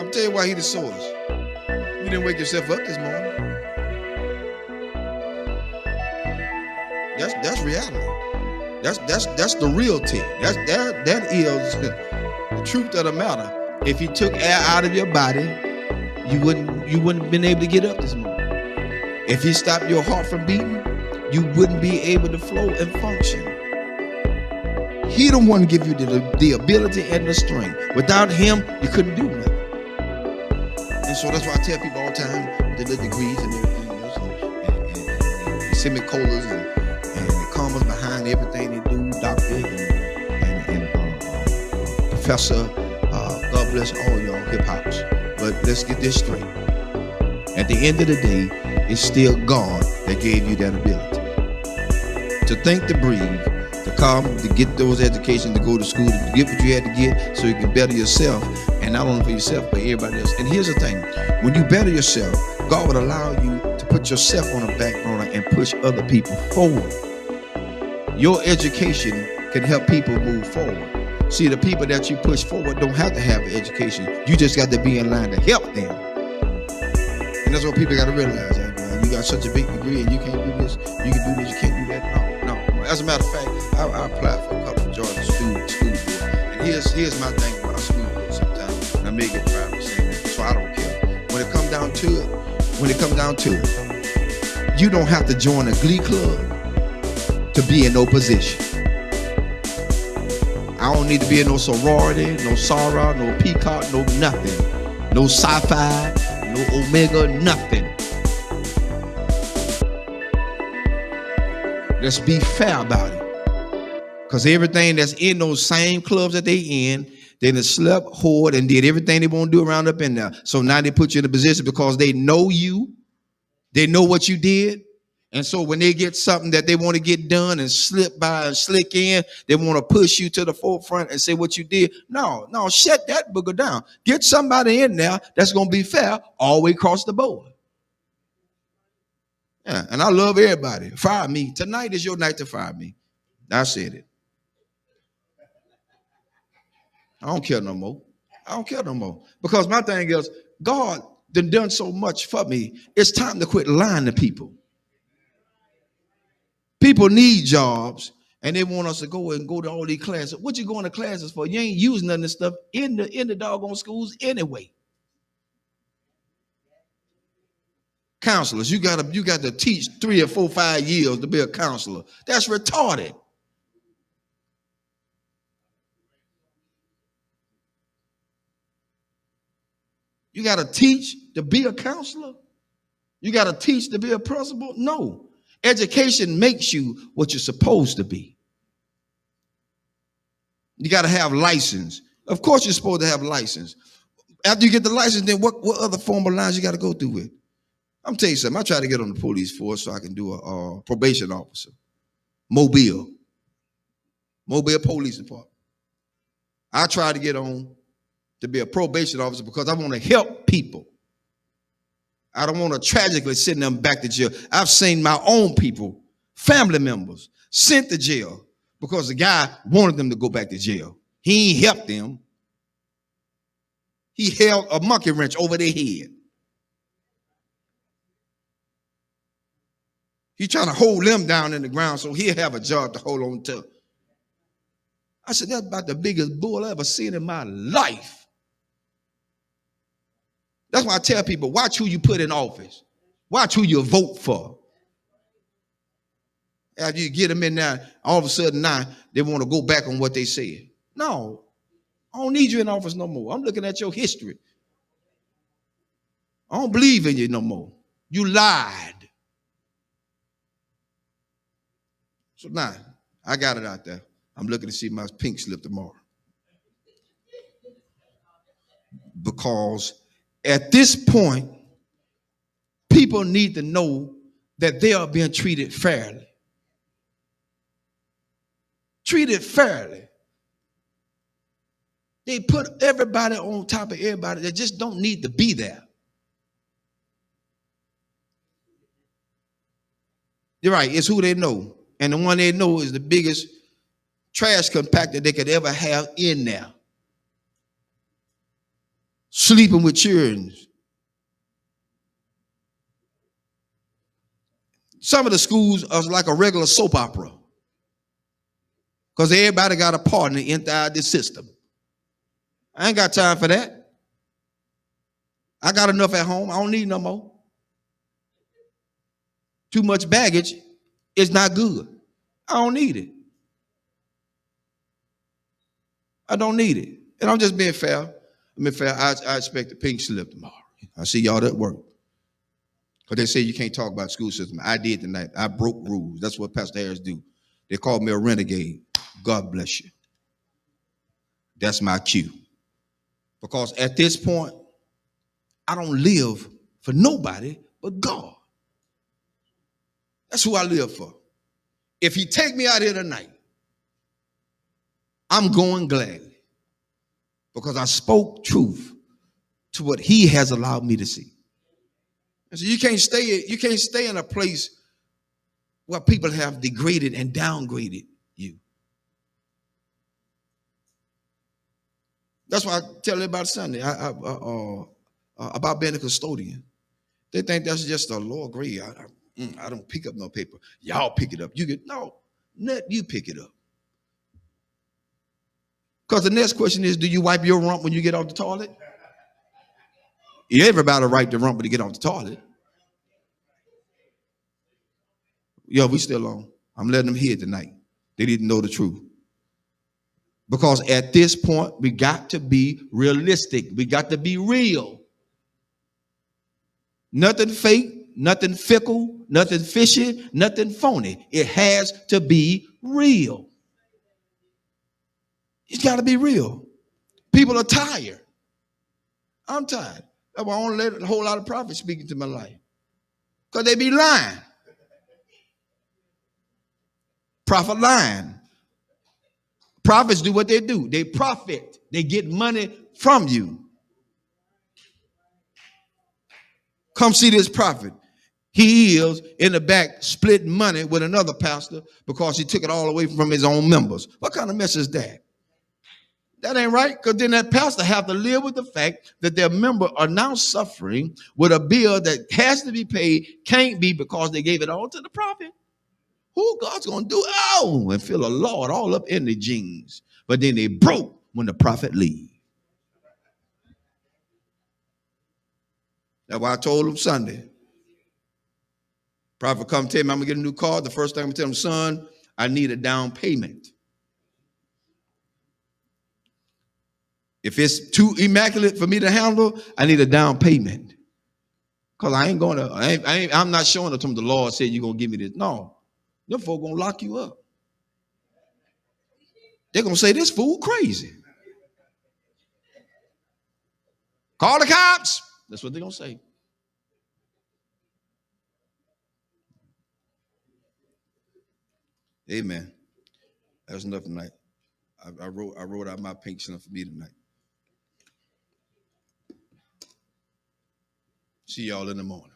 I'm tell you why he the source. You didn't wake yourself up this morning. That's reality. That's the real thing. That is the truth of the matter. If you took air out of your body, you wouldn't have been able to get up this morning. If he stopped your heart from beating, you wouldn't be able to flow and function. He the one give you the ability and the strength. Without him, you couldn't do nothing. And so that's why I tell people all the time, with the degrees and everything else, and semicolons and the commas behind everything they do, doctor and professor, God bless all y'all hip hops. But let's get this straight. At the end of the day, it's still God that gave you that ability. To think, to breathe, to come, to get those educations, to go to school, to get what you had to get so you can better yourself, and not only for yourself, but everybody else. And here's the thing, when you better yourself, God would allow you to put yourself on the back burner and push other people forward. Your education can help people move forward. See, the people that you push forward don't have to have an education. You just got to be in line to help them. And that's what people got to realize. You got such a big degree and you can't do this, you can do this, you can't do that. No. As a matter of fact, I applied for a couple of Georgia school board. And here's my thing about a school board sometimes. And I may get proud of saying that, so I don't care. When it comes down to it, you don't have to join a glee club to be in no position. I don't need to be in no sorority, no Sarah, no Peacock, no nothing. No sci-fi, no Omega, nothing. Let's be fair about it. Because everything that's in those same clubs that they in, they done slept, whored, and did everything they want to do around up in there. So now they put you in a position because they know you. They know what you did. And so when they get something that they want to get done and slip by and slick in, they want to push you to the forefront and say what you did. No, shut that booger down. Get somebody in there that's going to be fair all the way across the board. Yeah, and I love everybody. Fire me. Tonight is your night to fire me. I said it. I don't care no more. Because my thing is, God done so much for me. It's time to quit lying to people. People need jobs, and they want us to go to all these classes. What you going to classes for? You ain't using none of this stuff in the doggone schools anyway. Counselors, you got to teach 3 or 4, 5 years to be a counselor. That's retarded. You got to teach to be a counselor? You got to teach to be a principal? No. Education makes you what you're supposed to be. You got to have license. Of course you're supposed to have license. After you get the license, then what other formal lines you got to go through with? I'm telling you something. I tried to get on the police force so I can do a probation officer. Mobile Police Department. I tried to get on to be a probation officer because I want to help people. I don't want to tragically send them back to jail. I've seen my own people, family members, sent to jail because the guy wanted them to go back to jail. He ain't helped them. He held a monkey wrench over their head. He's trying to hold them down in the ground so he'll have a job to hold on to. I said, that's about the biggest bull I ever seen in my life. That's why I tell people, watch who you put in office. Watch who you vote for. After you get them in there, all of a sudden now they want to go back on what they said. No, I don't need you in office no more. I'm looking at your history. I don't believe in you no more. You lied. So now, I got it out there. I'm looking to see my pink slip tomorrow. Because at this point, people need to know that they are being treated fairly. Treated fairly. They put everybody on top of everybody that just don't need to be there. You're right, it's who they know. And the one they know is the biggest trash compactor they could ever have in there. sleeping with children. Some of the schools are like a regular soap opera because everybody got a partner inside the system. I ain't got time for that. I got enough at home. I don't need no more. Too much baggage is not good. I don't need it. I don't need it. And I'm just being fair. I expect the pink slip tomorrow. I see y'all at work. Because they say you can't talk about school system. I did tonight. I broke rules. That's what Pastor Harris do. They called me a renegade. God bless you. That's my cue. Because at this point, I don't live for nobody but God. That's who I live for. If he take me out here tonight, I'm going gladly. Because I spoke truth to what he has allowed me to see. And so you can't stay in a place where people have degraded and downgraded you. That's why I tell everybody Sunday about being a custodian. They think that's just a lower grade. I don't pick up no paper. Y'all pick it up. You pick it up. Because the next question is, do you wipe your rump when you get off the toilet? Everybody wipe the rump when you get off the toilet. Yo, we still on. I'm letting them hear tonight. They didn't know the truth. Because at this point, we got to be realistic. We got to be real. Nothing fake, nothing fickle, nothing fishy, nothing phony. It has to be real. It's got to be real. People are tired. I'm tired. That's why I don't let a whole lot of prophets speak into my life. Because they be lying. Prophet lying. Prophets do what they do. They profit. They get money from you. Come see this prophet. He is in the back splitting money with another pastor because he took it all away from his own members. What kind of mess is that? That ain't right, because then that pastor have to live with the fact that their members are now suffering with a bill that has to be paid, can't be because they gave it all to the prophet. Who God's going to do? Oh, and feel the Lord all up in the jeans. But then they broke when the prophet leave. That's why I told him Sunday. Prophet come tell me I'm going to get a new car. The first thing I'm going to tell him, son, I need a down payment. If it's too immaculate for me to handle, I need a down payment. Because I ain't going to, I'm not showing it to him. The Lord said you're going to give me this. No. Them folk going to lock you up. They're going to say, this fool crazy. Call the cops. That's what they're going to say. Amen. That's enough tonight. I wrote out my pink slip for me tonight. See y'all in the morning.